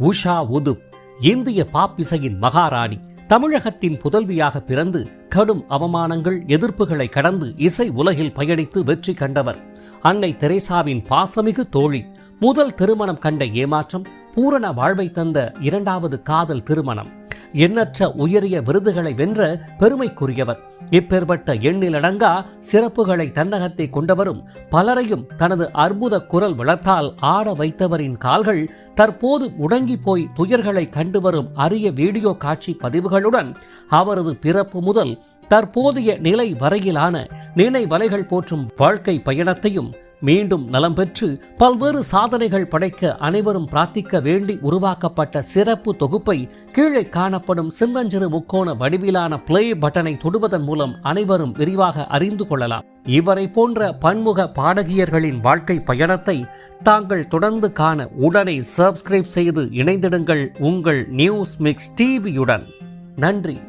உஷா உதுப் இந்திய பாப் இசையின் மகாராணி. தமிழகத்தின் புதல்வியாக பிறந்து கடும் அவமானங்கள் எதிர்ப்புகளை கடந்து இசை உலகில் பயணித்து வெற்றி கண்டவர். அன்னை தெரேசாவின் பாசமிகு தோழி. முதல் திருமணம் கண்ட ஏமாற்றம், பூரண வாழ்வை தந்த இரண்டாவது காதல் திருமணம். எண்ணற்ற உயரிய விருதுகளை வென்ற பெருமைக்குரியவர். இப்பேற்பட்ட எண்ணிலடங்கா சிறப்புகளை தன்னகத்தை கொண்டவரும், பலரையும் தனது அற்புத குரல் வளத்தால் ஆட வைத்தவரின் கால்கள் தற்போது முடங்கி போய் துயர்களை கண்டு வரும் அரிய வீடியோ காட்சி பதிவுகளுடன் அவரது பிறப்பு முதல் தற்போதைய நிலை வரையிலான நினைவலைகள் போற்றும் வாழ்க்கை பயணத்தையும் மீண்டும் நலம் பெற்று பல்வேறு சாதனைகள் படைக்க அனைவரும் பிரார்த்திக்க வேண்டி உருவாக்கப்பட்ட சிறப்பு தொகுப்பை கீழே காணப்படும் சின்னஞ்சிறு முக்கோண வடிவிலான பிளே பட்டனை தொடுவதன் மூலம் அனைவரும் விரிவாக அறிந்து கொள்ளலாம். இவரை போன்ற பன்முக பாடகியர்களின் வாழ்க்கை பயணத்தை தாங்கள் தொடர்ந்து காண உடனே சப்ஸ்கிரைப் செய்து இணைந்திடுங்கள் உங்கள் நியூஸ் மிக்ஸ் டிவியுடன். நன்றி.